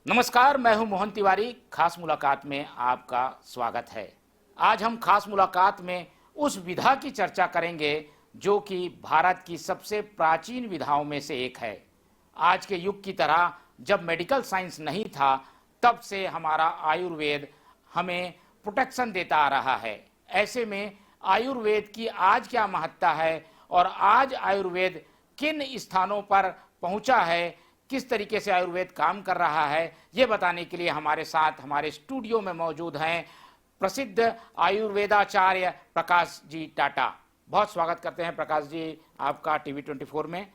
नमस्कार, मैं हूं मोहन तिवारी। खास मुलाकात में आपका स्वागत है। आज हम खास मुलाकात में उस विधा की चर्चा करेंगे जो कि भारत की सबसे प्राचीन विधाओं में से एक है। आज के युग की तरह जब मेडिकल साइंस नहीं था, तब से हमारा आयुर्वेद हमें प्रोटेक्शन देता आ रहा है। ऐसे में आयुर्वेद की आज क्या महत्ता है और आज आयुर्वेद किन स्थानों पर पहुंचा है, किस तरीके से आयुर्वेद काम कर रहा है, ये बताने के लिए हमारे साथ हमारे स्टूडियो में मौजूद हैं प्रसिद्ध आयुर्वेदाचार्य प्रकाश जी टाटा। बहुत स्वागत करते हैं प्रकाश जी आपका टीवी 24 में।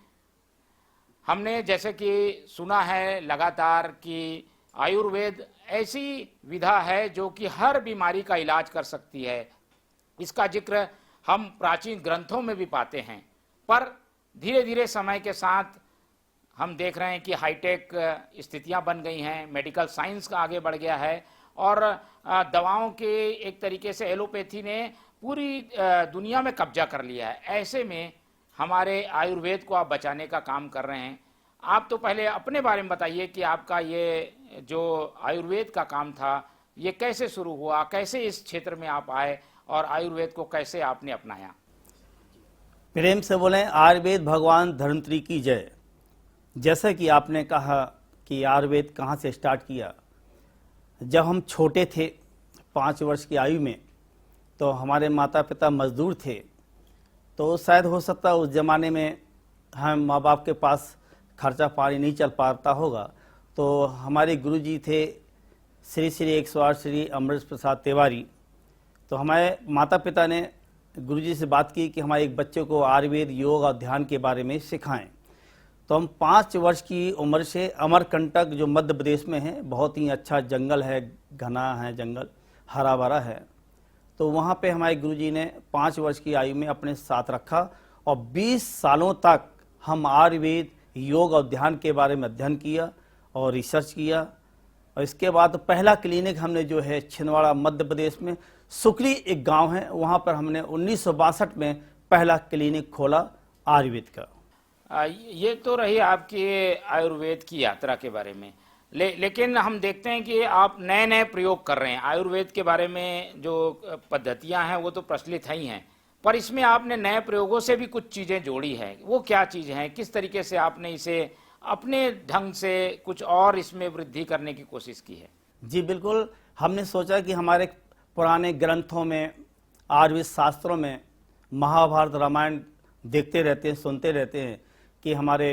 हमने जैसे कि सुना है लगातार कि आयुर्वेद ऐसी विधा है जो कि हर बीमारी का इलाज कर सकती है। इसका जिक्र हम प्राचीन ग्रंथों में भी पाते हैं, पर धीरे धीरे समय के साथ हम देख रहे हैं कि हाईटेक स्थितियां बन गई हैं, मेडिकल साइंस का आगे बढ़ गया है और दवाओं के एक तरीके से एलोपैथी ने पूरी दुनिया में कब्जा कर लिया है। ऐसे में हमारे आयुर्वेद को आप बचाने का काम कर रहे हैं। आप तो पहले अपने बारे में बताइए कि आपका ये जो आयुर्वेद का काम था ये कैसे शुरू हुआ, कैसे इस क्षेत्र में आप आए और आयुर्वेद को कैसे आपने अपनाया। प्रेम से बोलें आयुर्वेद भगवान धन्वंतरि की जय। जैसा कि आपने कहा कि आयुर्वेद कहाँ से स्टार्ट किया, जब हम छोटे थे 5 वर्ष की आयु में, तो हमारे माता पिता मजदूर थे, तो शायद हो सकता उस ज़माने में हम माँ बाप के पास खर्चा पानी नहीं चल पाता होगा, तो हमारे गुरुजी थे श्री श्री 108 श्री अमृत प्रसाद तिवारी। तो हमारे माता पिता ने गुरुजी से बात की कि हमारे एक बच्चे को आयुर्वेद, योग और ध्यान के बारे में सिखाएं। तो हम 5 वर्ष की उम्र से अमरकंटक जो मध्य प्रदेश में है, बहुत ही अच्छा जंगल है, घना है जंगल, हरा भरा है, तो वहाँ पे हमारे गुरुजी ने 5 वर्ष की आयु में अपने साथ रखा और 20 सालों तक हम आयुर्वेद, योग और ध्यान के बारे में अध्ययन किया और रिसर्च किया। और इसके बाद पहला क्लिनिक हमने जो है छिंदवाड़ा मध्य प्रदेश में सुकली एक गांव है, वहाँ पर हमने 1962 में पहला क्लिनिक खोला आयुर्वेद का। ये तो रही आपकी आयुर्वेद की यात्रा के बारे में। लेकिन हम देखते हैं कि आप नए नए प्रयोग कर रहे हैं। आयुर्वेद के बारे में जो पद्धतियां हैं वो तो प्रचलित ही हैं, पर इसमें आपने नए प्रयोगों से भी कुछ चीज़ें जोड़ी हैं। वो क्या चीज़ हैं, किस तरीके से आपने इसे अपने ढंग से कुछ और इसमें वृद्धि करने की कोशिश की है? जी बिल्कुल, हमने सोचा कि हमारे पुराने ग्रंथों में, आयुर्वेद शास्त्रों में महाभारत रामायण देखते रहते हैं, सुनते रहते हैं कि हमारे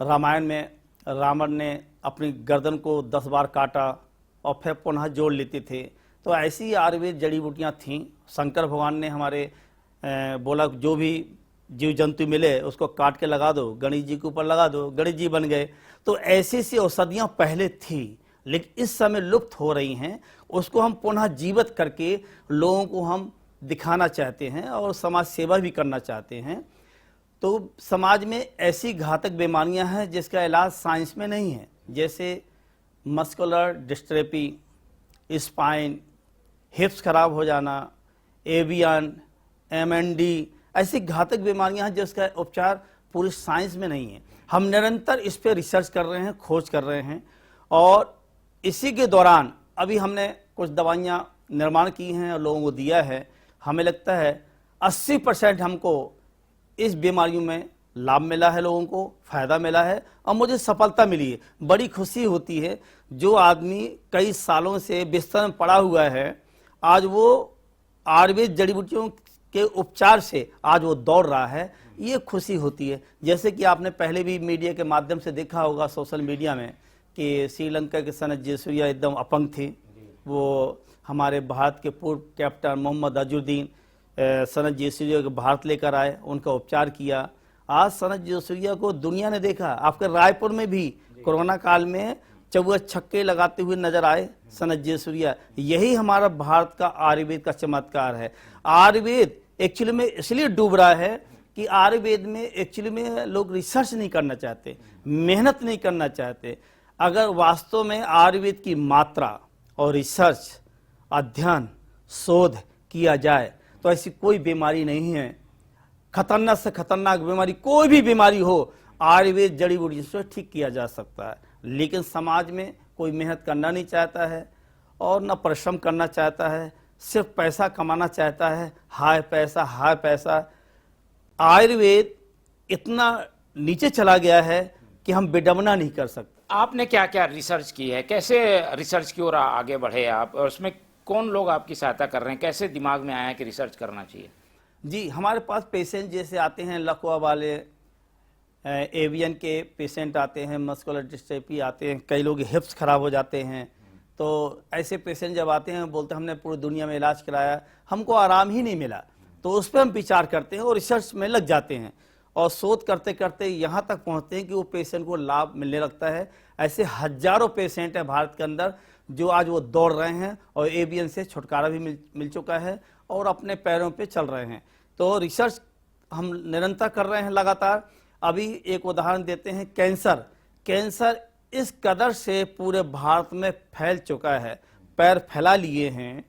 रामायण में रावण ने अपनी गर्दन को 10 बार काटा और फिर पुनः जोड़ लेते थे। तो ऐसी आयुर्वेद जड़ी बूटियाँ थीं। शंकर भगवान ने हमारे बोला जो भी जीव जंतु मिले उसको काट के लगा दो, गणेश जी के ऊपर लगा दो, गणेश जी बन गए। तो ऐसी सी औषधियाँ पहले थी, लेकिन इस समय लुप्त हो रही हैं। उसको हम पुनः जीवित करके लोगों को हम दिखाना चाहते हैं और समाज सेवा भी करना चाहते हैं। तो समाज में ऐसी घातक बीमारियां हैं जिसका इलाज साइंस में नहीं है, जैसे मस्कुलर डिस्ट्रोफी, स्पाइन, हिप्स खराब हो जाना, एवियन, एमएनडी, ऐसी घातक बीमारियां हैं जिसका उपचार पूरी साइंस में नहीं है। हम निरंतर इस पर रिसर्च कर रहे हैं, खोज कर रहे हैं और इसी के दौरान अभी हमने कुछ दवाइयां निर्माण की हैं और लोगों को दिया है। हमें लगता है 80% हमको इस बीमारियों में लाभ मिला है, लोगों को फायदा मिला है और मुझे सफलता मिली है। बड़ी खुशी होती है। जो आदमी कई सालों से बिस्तर में पड़ा हुआ है, आज वो आयुर्वेद जड़ी बूटियों के उपचार से आज वो दौड़ रहा है, ये खुशी होती है। जैसे कि आपने पहले भी मीडिया के माध्यम से देखा होगा सोशल मीडिया में कि श्रीलंका के सनत जयसूर्या एकदम अपंग थे। वो हमारे भारत के पूर्व कैप्टन मोहम्मद अजहरुद्दीन सनत जयसूर्या को भारत लेकर आए, उनका उपचार किया। आज सनत जयसूर्या को दुनिया ने देखा। आपके रायपुर में भी कोरोना काल में चौवा छक्के लगाते हुए नजर आए सनत जयसूर्या। यही हमारा भारत का आयुर्वेद का चमत्कार है। आयुर्वेद एक्चुअली में इसलिए डूब रहा है कि आयुर्वेद में एक्चुअली में लोग रिसर्च नहीं करना चाहते, मेहनत नहीं करना चाहते। अगर वास्तव में आयुर्वेद की मात्रा और रिसर्च, अध्ययन, शोध किया जाए तो ऐसी कोई बीमारी नहीं है। खतरनाक से खतरनाक बीमारी, कोई भी बीमारी हो, आयुर्वेद जड़ी बूटी से ठीक किया जा सकता है। लेकिन समाज में कोई मेहनत करना नहीं चाहता है और न परिश्रम करना चाहता है, सिर्फ पैसा कमाना चाहता है। हाय पैसा। आयुर्वेद इतना नीचे चला गया है कि हम विडंबना नहीं कर सकते। आपने क्या क्या रिसर्च की है, कैसे रिसर्च की ओर आगे बढ़े आप, और उसमें कौन लोग आपकी सहायता कर रहे हैं, कैसे दिमाग में आया कि रिसर्च करना चाहिए? जी, हमारे पास पेशेंट जैसे आते हैं, लकवा वाले, एवियन के पेशेंट आते हैं, मस्कुलर डिस्ट्रॉफी आते हैं, कई लोग हिप्स खराब हो जाते हैं। तो ऐसे पेशेंट जब आते हैं बोलते हैं हमने पूरी दुनिया में इलाज कराया, हमको आराम ही नहीं मिला। तो उस पर हम विचार करते हैं और रिसर्च में लग जाते हैं और शोध करते करते यहाँ तक पहुँचते हैं कि वो पेशेंट को लाभ मिलने लगता है। ऐसे हजारों पेशेंट हैं भारत के अंदर जो आज वो दौड़ रहे हैं और एवियन से छुटकारा भी मिल चुका है और अपने पैरों पे चल रहे हैं। तो रिसर्च हम निरंतर कर रहे हैं लगातार। अभी एक उदाहरण देते हैं, कैंसर इस कदर से पूरे भारत में फैल चुका है, पैर फैला लिए हैं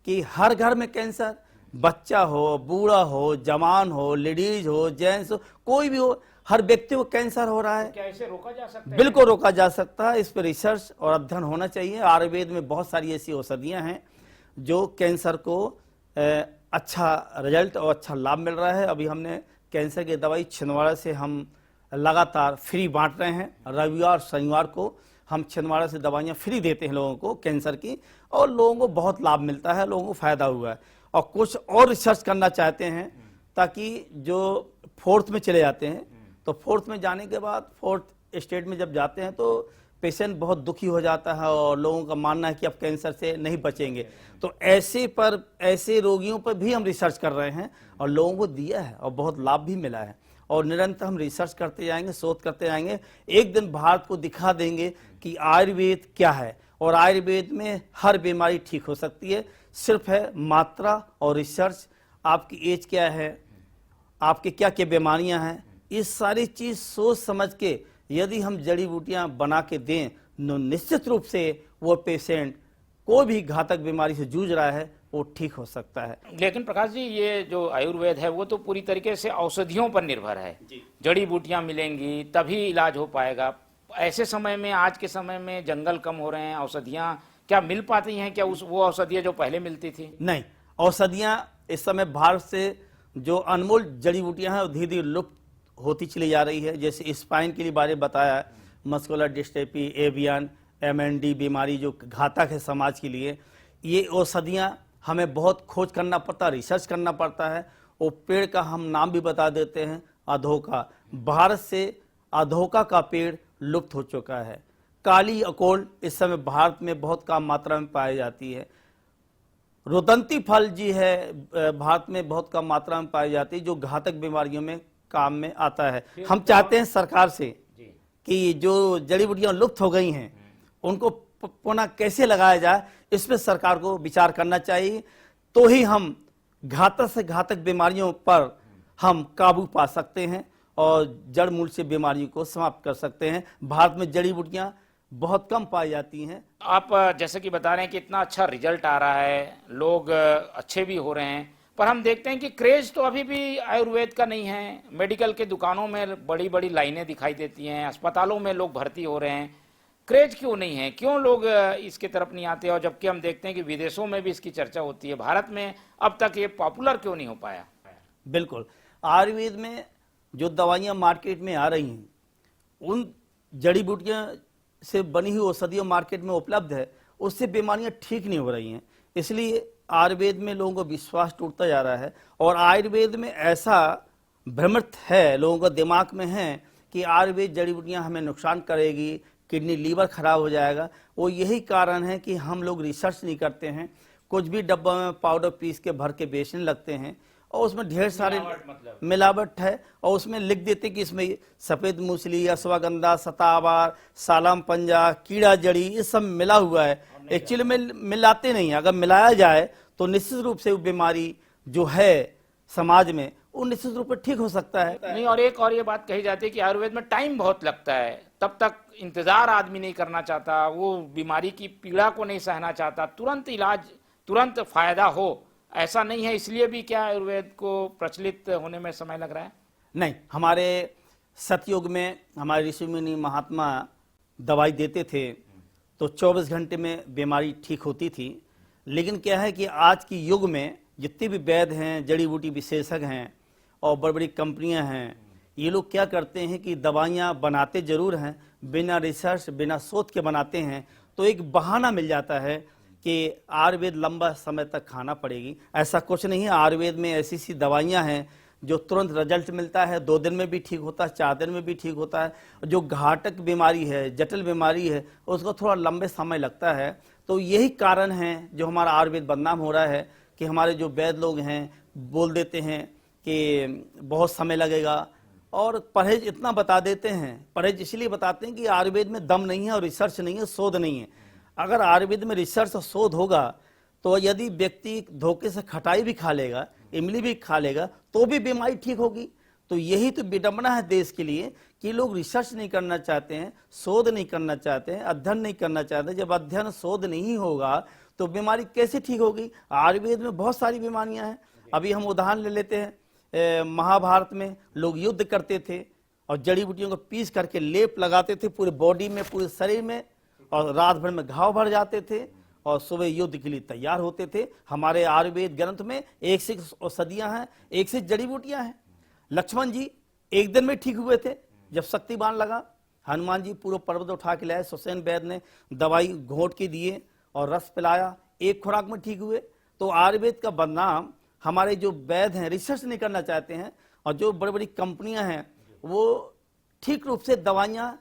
कि हर घर में कैंसर, बच्चा हो, बूढ़ा हो, जवान हो, लेडीज हो, जेंट्स हो, कोई भी हो, हर व्यक्ति को कैंसर हो रहा है। क्या इसे रोका जा सकता है? बिल्कुल रोका जा सकता है। इस पर रिसर्च और अध्ययन होना चाहिए। आयुर्वेद में बहुत सारी ऐसी औषधियां हैं जो कैंसर को अच्छा रिजल्ट और अच्छा लाभ मिल रहा है। अभी हमने कैंसर की दवाई छिंदवाड़ा से हम लगातार फ्री बांट रहे हैं। रविवार शनिवार को हम छिंदवाड़ा से दवाइयाँ फ्री देते हैं लोगों को कैंसर की, और लोगों को बहुत लाभ मिलता है, लोगों को फायदा हुआ है। और कुछ और रिसर्च करना चाहते हैं ताकि जो 4th में चले जाते हैं, तो 4th में जाने के बाद 4th स्टेट में जब जाते हैं तो पेशेंट बहुत दुखी हो जाता है और लोगों का मानना है कि अब कैंसर से नहीं बचेंगे। तो ऐसे रोगियों पर भी हम रिसर्च कर रहे हैं और लोगों को दिया है और बहुत लाभ भी मिला है। और निरंतर हम रिसर्च करते जाएंगे, शोध करते जाएंगे। एक दिन भारत को दिखा देंगे कि आयुर्वेद क्या है, और आयुर्वेद में हर बीमारी ठीक हो सकती है। सिर्फ है मात्रा और रिसर्च। आपकी एज क्या है, आपके क्या क्या बीमारियां हैं, ये सारी चीज सोच समझ के यदि हम जड़ी बूटियां बना के दें तो निश्चित रूप से वो पेशेंट कोई भी घातक बीमारी से जूझ रहा है वो ठीक हो सकता है। लेकिन प्रकाश जी, ये जो आयुर्वेद है वो तो पूरी तरीके से औषधियों पर निर्भर है। जड़ी बूटियां मिलेंगी तभी इलाज हो पाएगा। ऐसे समय में, आज के समय में जंगल कम हो रहे हैं, औषधियां क्या मिल पाती हैं क्या, वो औषधियां जो पहले मिलती थी? नहीं, औषधियां इस समय भारत से जो अनमोल जड़ी बूटियां हैं धीरे धीरे लुप्त होती चली जा रही है। जैसे स्पाइन के लिए बारे में बताया, मस्कुलर डिस्ट्रॉफी, एवियन, MND बीमारी जो घातक है समाज के लिए, ये औषधियां हमें बहुत खोज करना पड़ता है, रिसर्च करना पड़ता है। वो पेड़ का हम नाम भी बता देते हैं, अधोका। भारत से अधोका का पेड़ लुप्त हो चुका है। काली अकोल इस समय भारत में बहुत कम मात्रा में पाई जाती है। रोदंती फल जी है, भारत में बहुत कम मात्रा में पाई जाती है, जो घातक बीमारियों में काम में आता है। हम चाहते हैं सरकार से कि जो जड़ी बूटियां लुप्त हो गई हैं उनको पुनः कैसे लगाया जाए, इस पर सरकार को विचार करना चाहिए। तो ही हम घातक से घातक बीमारियों पर हम काबू पा सकते हैं और जड़ मूल से बीमारियों को समाप्त कर सकते हैं। भारत में जड़ी बूटियां बहुत कम पाई जाती हैं। आप जैसे कि बता रहे हैं कि इतना अच्छा रिजल्ट आ रहा है, लोग अच्छे भी हो रहे हैं, पर हम देखते हैं कि क्रेज तो अभी भी आयुर्वेद का नहीं है। मेडिकल के दुकानों में बड़ी बड़ी लाइनें दिखाई देती हैं, अस्पतालों में लोग भर्ती हो रहे हैं। क्रेज क्यों नहीं है, क्यों लोग इसके तरफ नहीं आते? और जबकि हम देखते हैं कि विदेशों में भी इसकी चर्चा होती है, भारत में अब तक ये पॉपुलर क्यों नहीं हो पाया? बिल्कुल, आयुर्वेद में जो दवाइयाँ मार्केट में आ रही हैं, उन जड़ी बूटियाँ से बनी हुई औषधियाँ मार्केट में उपलब्ध है, उससे बीमारियाँ ठीक नहीं हो रही हैं। इसलिए आयुर्वेद में लोगों का विश्वास टूटता जा रहा है। और आयुर्वेद में ऐसा भ्रमित है, लोगों का दिमाग में है कि आयुर्वेद जड़ी बूटियाँ हमें नुकसान करेगी, किडनी लीवर खराब हो जाएगा। वो यही कारण है कि हम लोग रिसर्च नहीं करते हैं। कुछ भी डब्बा में पाउडर पीस के भर के बेचने लगते हैं और उसमें ढेर सारे मिलावट है, और उसमें लिख देते कि इसमें सफ़ेद मूसली, अश्वगंधा, सताबार, सालाम पंजा, कीड़ा जड़ी, ये सब मिला हुआ है। एक्चुअली में मिलाते नहीं है। अगर मिलाया जाए तो निश्चित रूप से वो बीमारी जो है समाज में वो निश्चित रूप से ठीक हो सकता है। नहीं, और एक और ये बात कही जाती है कि आयुर्वेद में टाइम बहुत लगता है, तब तक इंतजार आदमी नहीं करना चाहता, वो बीमारी की पीड़ा को नहीं सहना चाहता, तुरंत इलाज, तुरंत फायदा हो, ऐसा नहीं है। इसलिए भी क्या आयुर्वेद को प्रचलित होने में समय लग रहा है? नहीं, हमारे सतयुग में हमारे ऋषि मुनि महात्मा दवाई देते थे तो 24 घंटे में बीमारी ठीक होती थी। लेकिन क्या है कि आज की युग में जितने भी वैद्य हैं, जड़ी बूटी विशेषज्ञ हैं और बड़ी बड़ी कंपनियां हैं, ये लोग क्या करते हैं कि दवाइयाँ बनाते जरूर हैं, बिना रिसर्च बिना शोध के बनाते हैं, तो एक बहाना मिल जाता है कि आयुर्वेद लंबा समय तक खाना पड़ेगी। ऐसा कुछ नहीं है। आयुर्वेद में ऐसी सी दवाइयाँ हैं जो तुरंत रिजल्ट मिलता है, 2 दिन में भी ठीक होता है, 4 दिन में भी ठीक होता है। जो घातक बीमारी है, जटिल बीमारी है, उसको थोड़ा लंबे समय लगता है। तो यही कारण है जो हमारा आयुर्वेद बदनाम हो रहा है कि हमारे जो वैद्य लोग हैं बोल देते हैं कि बहुत समय लगेगा, और परहेज इतना बता देते हैं। परहेज इसलिए बताते हैं कि आयुर्वेद में दम नहीं है और रिसर्च नहीं है, शोध नहीं है। अगर आयुर्वेद में रिसर्च और शोध होगा तो यदि व्यक्ति धोखे से खटाई भी खा लेगा, इमली भी खा लेगा, तो भी बीमारी ठीक होगी। तो यही तो विडंबना है देश के लिए कि लोग रिसर्च नहीं करना चाहते हैं, शोध नहीं करना चाहते हैं, अध्ययन नहीं करना चाहते। जब अध्ययन शोध नहीं होगा तो बीमारी कैसे ठीक होगी? आयुर्वेद में बहुत सारी बीमारियां हैं। अभी हम उदाहरण ले लेते हैं, महाभारत में लोग युद्ध करते थे और जड़ी बूटियों को पीस करके लेप लगाते थे पूरे बॉडी में, पूरे शरीर में, और रात भर में घाव भर जाते थे और सुबह युद्ध के लिए तैयार होते थे। हमारे आयुर्वेद ग्रंथ में 1 से औषधियां हैं, 1 से जड़ी बूटियां हैं। लक्ष्मण जी 1 दिन में ठीक हुए थे जब शक्ति बाण लगा। हनुमान जी पूरा पर्वत उठा के लाए, सुसेन वैद्य ने दवाई घोट के दिए और रस पिलाया, 1 खुराक में ठीक हुए। तो आयुर्वेद का बदनाम हमारे जो वैद्य हैं रिसर्च नहीं करना चाहते हैं, और जो बड़ी बड़ी कंपनियां हैं वो ठीक रूप से दवाइयां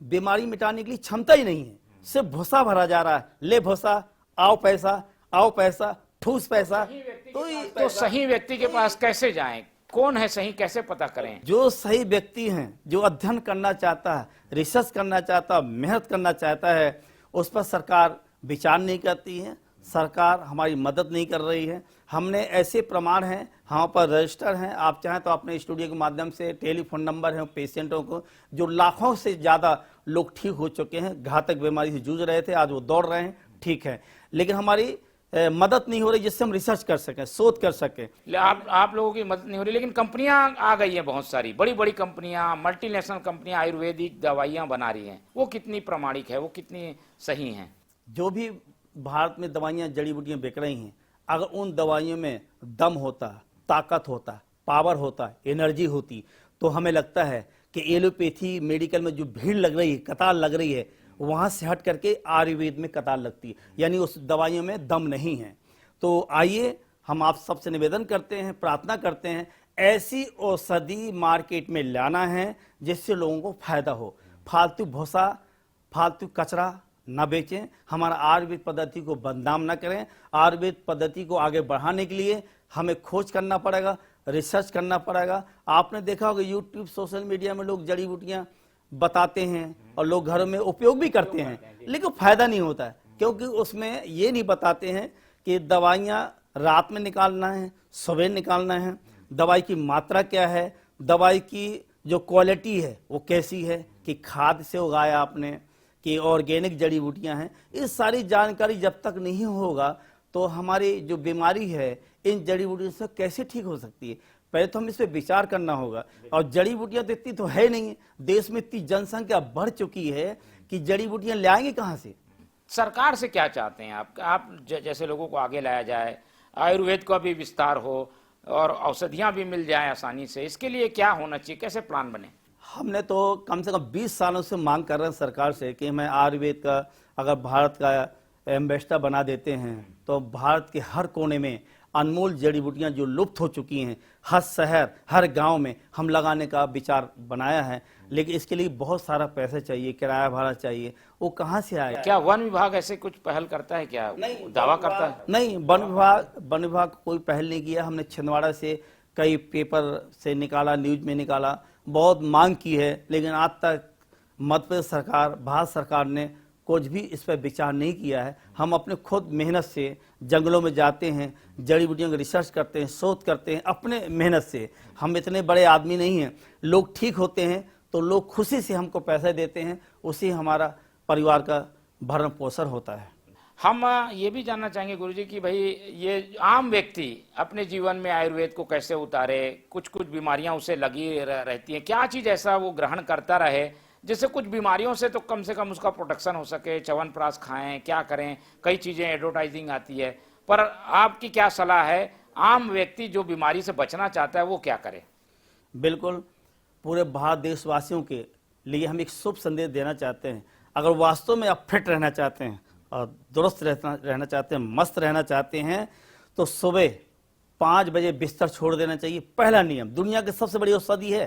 बीमारी मिटाने के लिए क्षमता ही नहीं है। सिर्फ भूसा भरा जा रहा है, ले भूसा, आओ पैसा, आओ पैसा, ठूस पैसा। तो सही व्यक्ति के पास कैसे जाएं? कौन है सही, कैसे पता करें? जो सही व्यक्ति हैं, जो अध्ययन करना चाहता है, रिसर्च करना चाहता है, मेहनत करना चाहता है, उस पर सरकार विचार नहीं करती है, सरकार हमारी मदद नहीं कर रही है। हमने ऐसे प्रमाण हैं, हम पर रजिस्टर हैं, आप चाहें तो अपने स्टूडियो के माध्यम से टेलीफोन नंबर है पेशेंटों को, जो लाखों से ज़्यादा लोग ठीक हो चुके हैं, घातक बीमारी से जूझ रहे थे, आज वो दौड़ रहे हैं, ठीक है। लेकिन हमारी मदद नहीं हो रही जिससे हम रिसर्च कर सकें, शोध कर सकें। आप लोगों की मदद नहीं हो रही, लेकिन कंपनियां आ गई हैं बहुत सारी, बड़ी बड़ी कंपनियां, मल्टीनेशनल कंपनियां आयुर्वेदिक दवाइयां बना रही हैं। वो कितनी प्रामाणिक है, वो कितनी सही हैं? जो भी भारत में दवाइयाँ जड़ी बूटियाँ बिक रही हैं, अगर उन दवाइयों में दम होता, ताकत होता, पावर होता, एनर्जी होती, तो हमें लगता है कि एलोपैथी मेडिकल में जो भीड़ लग रही है, कतार लग रही है, वहाँ से हट करके आयुर्वेद में कतार लगती है, यानी उस दवाइयों में दम नहीं है। तो आइए हम आप सबसे निवेदन करते हैं, प्रार्थना करते हैं, ऐसी औषधि मार्केट में लाना है जिससे लोगों को फायदा हो। फालतू भूसा, फालतू कचरा ना बेचें, हमारा आयुर्वेद पद्धति को बदनाम ना करें। आयुर्वेद पद्धति को आगे बढ़ाने के लिए हमें खोज करना पड़ेगा, रिसर्च करना पड़ेगा। आपने देखा होगा यूट्यूब, सोशल मीडिया में लोग जड़ी बूटियाँ बताते हैं और लोग घरों में उपयोग भी करते हैं, लेकिन फायदा नहीं होता है, क्योंकि उसमें ये नहीं बताते हैं कि दवाइयाँ रात में निकालना है, सुबह निकालना है, दवाई की मात्रा क्या है, दवाई की जो क्वालिटी है वो कैसी है, कि खाद से उगाया आपने, कि ऑर्गेनिक जड़ी बूटियां हैं। इस सारी जानकारी जब तक नहीं होगा तो हमारी जो बीमारी है इन जड़ी बूटियों से कैसे ठीक हो सकती है? पहले तो हम इस पर विचार करना होगा। और जड़ी बूटियां तो इतनी तो है नहीं है, देश में इतनी जनसंख्या बढ़ चुकी है कि जड़ी बूटियां लाएंगे कहाँ से? सरकार से क्या चाहते हैं आप जैसे लोगों को आगे लाया जाए, आयुर्वेद का भी विस्तार हो और औषधियां भी मिल जाए आसानी से, इसके लिए क्या होना चाहिए, कैसे प्लान बने? हमने तो कम से कम 20 सालों से मांग कर रहे हैं सरकार से कि हमें आयुर्वेद का अगर भारत का एम्बेसडर बना देते हैं तो भारत के हर कोने में अनमोल जड़ी बूटियाँ जो लुप्त हो चुकी हैं, हर शहर हर गांव में हम लगाने का विचार बनाया है। लेकिन इसके लिए बहुत सारा पैसा चाहिए, किराया भाड़ा चाहिए, वो कहाँ से आएगा? क्या वन विभाग ऐसे कुछ पहल करता है, क्या दावा करता है? नहीं, वन विभाग कोई पहल नहीं किया। हमने छिंदवाड़ा से कई पेपर से निकाला, न्यूज में निकाला, बहुत मांग की है, लेकिन आज तक मध्य प्रदेश सरकार, भारत सरकार ने कुछ भी इस पर विचार नहीं किया है। हम अपने खुद मेहनत से जंगलों में जाते हैं, जड़ी बूटियों का रिसर्च करते हैं, शोध करते हैं अपने मेहनत से। हम इतने बड़े आदमी नहीं हैं। लोग ठीक होते हैं तो लोग खुशी से हमको पैसे देते हैं, उसी हमारा परिवार का भरण पोषण होता है। हम ये भी जानना चाहेंगे गुरुजी कि भाई ये आम व्यक्ति अपने जीवन में आयुर्वेद को कैसे उतारे? कुछ कुछ बीमारियां उसे लगी रहती हैं, क्या चीज़ ऐसा वो ग्रहण करता रहे जैसे कुछ बीमारियों से तो कम से कम उसका प्रोटेक्शन हो सके, च्यवनप्राश खाएं, क्या करें, कई चीज़ें एडवर्टाइजिंग आती है, पर आपकी क्या सलाह है, आम व्यक्ति जो बीमारी से बचना चाहता है वो क्या करे? बिल्कुल, पूरे भारत देशवासियों के लिए हम एक शुभ संदेश देना चाहते हैं। अगर वास्तव में आप फिट रहना चाहते हैं और दुरुस्त रहना चाहते हैं, मस्त रहना चाहते हैं, तो सुबह 5 बजे बिस्तर छोड़ देना चाहिए। पहला नियम, दुनिया की सबसे बड़ी औषधि है,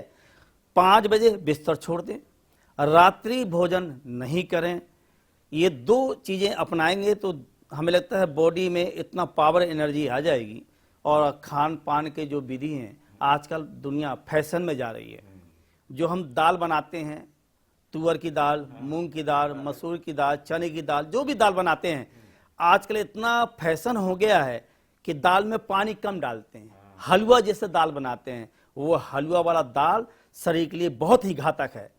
5 बजे बिस्तर छोड़ दें। रात्रि भोजन नहीं करें। ये 2 चीज़ें अपनाएंगे तो हमें लगता है बॉडी में इतना पावर एनर्जी आ जाएगी। और खान पान के जो विधि हैं, आजकल दुनिया फैशन में जा रही है। जो हम दाल बनाते हैं, तुअर की दाल, मूंग की दाल, मसूर की दाल, चने की दाल, जो भी दाल बनाते हैं, आजकल इतना फैशन हो गया है कि दाल में पानी कम डालते हैं। हलवा जैसे दाल बनाते हैं, वो हलवा वाला दाल शरीर के लिए बहुत ही घातक है।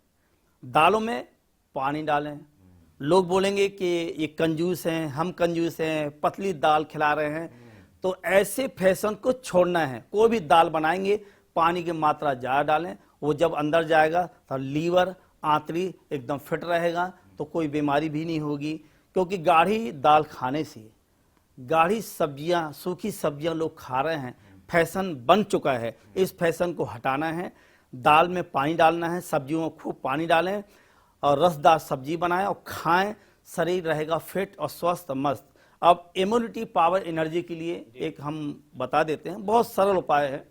दालों में पानी डालें। लोग बोलेंगे कि ये कंजूस हैं, हम कंजूस हैं, पतली दाल खिला रहे हैं। तो ऐसे फैशन को छोड़ना है। कोई भी दाल बनाएंगे, पानी की मात्रा ज़्यादा डालें। वो जब अंदर जाएगा तो लीवर, आंतरी एकदम फिट रहेगा, तो कोई बीमारी भी नहीं होगी। क्योंकि गाढ़ी दाल खाने से, गाढ़ी सब्जियां, सूखी सब्जियां लोग खा रहे हैं, फैशन बन चुका है। इस फैशन को हटाना है। दाल में पानी डालना है, सब्जियों में खूब पानी डालें और रसदार सब्जी बनाएं और खाएं। शरीर रहेगा फिट और स्वस्थ मस्त। अब इम्यूनिटी पावर एनर्जी के लिए एक हम बता देते हैं, बहुत सरल उपाय है।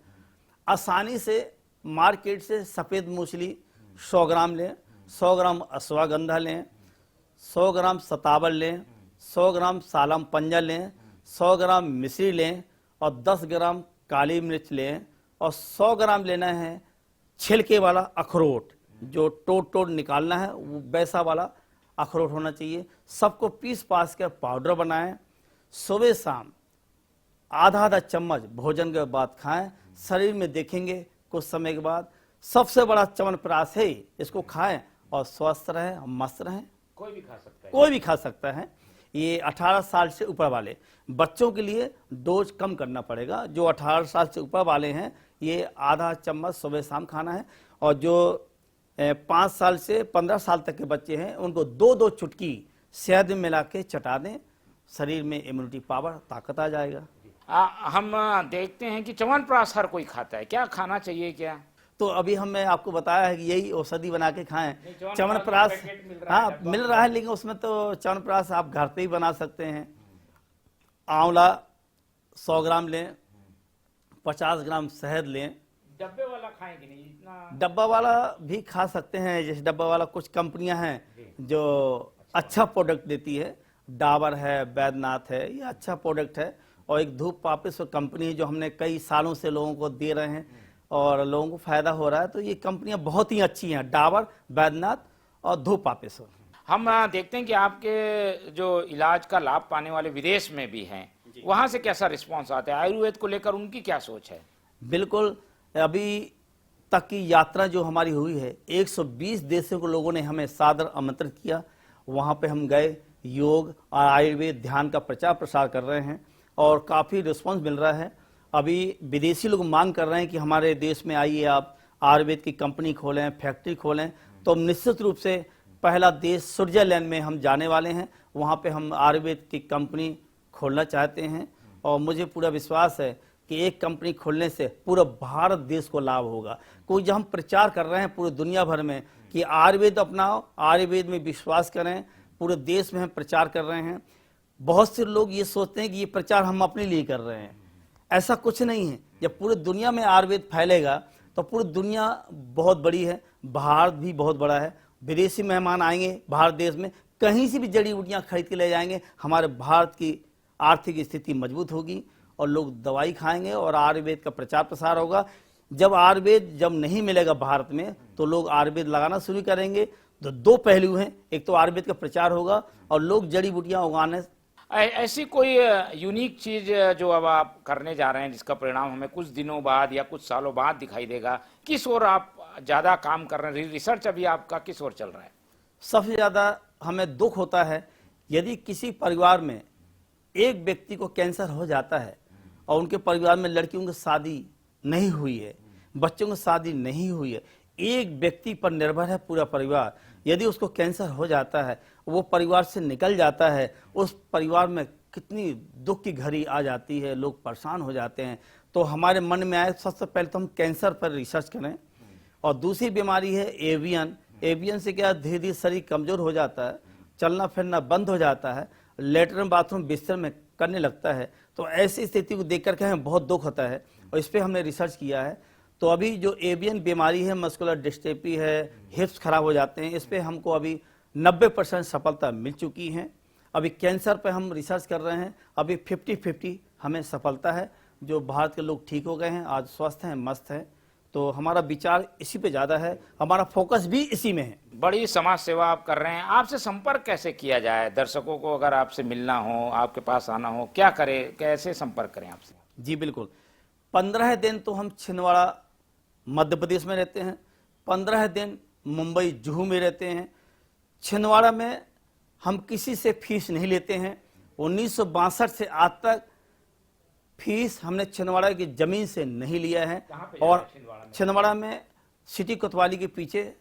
आसानी से मार्केट से सफ़ेद मूसली 100 ग्राम लें, 100 ग्राम अश्वगंधा लें, 100 ग्राम सतावल लें, 100 ग्राम सालम पंजा लें, 100 ग्राम मिश्री लें और 10 ग्राम काली मिर्च लें और 100 ग्राम लेना है छिलके वाला अखरोट, जो टोट निकालना है, वो वैसा वाला अखरोट होना चाहिए। सबको पीस पास कर पाउडर बनाएं। सुबह शाम आधा चम्मच भोजन के बाद खाएं। शरीर में देखेंगे कुछ समय के बाद। सबसे बड़ा च्यवनप्राश है, इसको खाएं और स्वस्थ रहें, मस्त रहें। कोई भी खा सकता है, कोई भी खा सकता है। ये 18 साल से ऊपर वाले बच्चों के लिए डोज कम करना पड़ेगा। जो 18 साल से ऊपर वाले हैं, ये आधा चम्मच सुबह शाम खाना है। और जो 5 साल से 15 साल तक के बच्चे हैं, उनको 2-2 चुटकी शहद में मिला के चटा दें। शरीर में इम्यूनिटी पावर, ताकत आ जाएगा। हम देखते हैं कि च्यवनप्राश हर कोई खाता है, क्या खाना चाहिए क्या? तो अभी हमने आपको बताया है कि यही औषधि बना के खाएं। च्यवनप्राश च्यवनप्राश, पैकेट मिल रहा है, हाँ डब्बा मिल रहा है, लेकिन उसमें तो च्यवनप्राश आप घर पे ही बना सकते हैं। आंवला 100 ग्राम लें, 50 ग्राम शहद लें। डब्बे वाला खाएं कि नहीं? इतना डब्बा वाला भी खा सकते हैं। जैसे डब्बा वाला कुछ कंपनियां हैं जो अच्छा प्रोडक्ट देती है, डाबर है, बैद्यनाथ है, ये अच्छा प्रोडक्ट है। और एक धूप पापिस कंपनी है जो हमने कई सालों से लोगों को दे रहे हैं और लोगों को फायदा हो रहा है। तो ये कंपनियां बहुत ही अच्छी हैं, डाबर, बैद्यनाथ और धूप पापिस। हम देखते हैं कि आपके जो इलाज का लाभ पाने वाले विदेश में भी हैं, वहाँ से कैसा रिस्पांस आता है? आयुर्वेद को लेकर उनकी क्या सोच है? बिल्कुल, अभी तक की यात्रा जो हमारी हुई है, 120 देशों के लोगों ने हमें सादर आमंत्रित किया। वहाँ पे हम गए, योग और आयुर्वेद ध्यान का प्रचार प्रसार कर रहे हैं और काफ़ी रिस्पांस मिल रहा है। अभी विदेशी लोग मांग कर रहे हैं कि हमारे देश में आइए, आप आयुर्वेद की कंपनी खोलें, फैक्ट्री खोलें। तो निश्चित रूप से पहला देश स्विट्जरलैंड में हम जाने वाले हैं। वहाँ पे हम आयुर्वेद की कंपनी खोलना चाहते हैं और मुझे पूरा विश्वास है कि एक कंपनी खोलने से पूरा भारत देश को लाभ होगा। कोई जब हम प्रचार कर रहे हैं पूरी दुनिया भर में कि आयुर्वेद अपनाओ, आयुर्वेद में विश्वास करें, पूरे देश में हम प्रचार कर रहे हैं। बहुत से लोग ये सोचते हैं कि ये प्रचार हम अपने लिए कर रहे हैं। ऐसा कुछ नहीं है। जब पूरी दुनिया में आयुर्वेद फैलेगा तो पूरी दुनिया बहुत बड़ी है, भारत भी बहुत बड़ा है। विदेशी मेहमान आएंगे भारत देश में, कहीं से भी जड़ी बूटियाँ खरीद के ले जाएंगे। हमारे भारत की आर्थिक स्थिति मजबूत होगी और लोग दवाई खाएंगे और आयुर्वेद का प्रचार प्रसार होगा। जब आयुर्वेद जब नहीं मिलेगा भारत में, तो लोग आयुर्वेद लगाना शुरू करेंगे। तो 2 पहलू हैं, एक तो आयुर्वेद का प्रचार होगा और लोग जड़ी बूटियाँ उगाने। ऐसी कोई यूनिक चीज जो अब आप करने जा रहे हैं, जिसका परिणाम हमें कुछ दिनों बाद या कुछ सालों बाद दिखाई देगा, किस ओर आप ज्यादा काम कर रहे हैं? रिसर्च अभी आपका किस ओर चल रहा है? सबसे ज़्यादा हमें दुख होता है यदि किसी परिवार में एक व्यक्ति को कैंसर हो जाता है और उनके परिवार में लड़कियों की शादी नहीं हुई है, बच्चों की शादी नहीं हुई है, एक व्यक्ति पर निर्भर है पूरा परिवार। यदि उसको कैंसर हो जाता है, वो परिवार से निकल जाता है, उस परिवार में कितनी दुख की घड़ी आ जाती है, लोग परेशान हो जाते हैं। तो हमारे मन में आया सबसे पहले तो हम कैंसर पर रिसर्च करें। और दूसरी बीमारी है एवियन। एवियन से क्या, धीरे धीरे शरीर कमजोर हो जाता है, चलना फिरना बंद हो जाता है, लेटरिन बाथरूम बिस्तर में करने लगता है। तो ऐसी स्थिति को देख करके हमें बहुत दुख होता है और इस पर हमने रिसर्च किया है। तो अभी जो एवियन बीमारी है, मस्कुलर डिस्ट्रोफी है, हिप्स खराब हो जाते हैं, इस पर हमको अभी 90% सफलता मिल चुकी है। अभी कैंसर पे हम रिसर्च कर रहे हैं, अभी 50-50 हमें सफलता है। जो भारत के लोग ठीक हो गए हैं, आज स्वस्थ हैं, मस्त हैं। तो हमारा विचार इसी पे ज़्यादा है, हमारा फोकस भी इसी में है। बड़ी समाज सेवा आप कर रहे हैं। आपसे संपर्क कैसे किया जाए? दर्शकों को अगर आपसे मिलना हो, आपके पास आना हो, क्या करें, कैसे संपर्क करें आपसे? जी बिल्कुल, 15 दिन तो हम छिंदवाड़ा मध्य प्रदेश में रहते हैं, 15 दिन मुंबई जुहू में रहते हैं। छिंदवाड़ा में हम किसी से फीस नहीं लेते हैं। 1962 से आज तक फीस हमने छिंदवाड़ा की जमीन से नहीं लिया है। और छिंदवाड़ा में सिटी कोतवाली के पीछे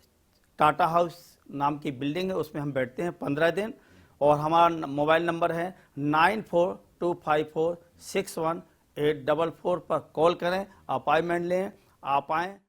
टाटा हाउस नाम की बिल्डिंग है, उसमें हम बैठते हैं 15 दिन। और हमारा मोबाइल नंबर है 9425461844 पर कॉल करें, अपॉइंटमेंट लें, आप आएँ।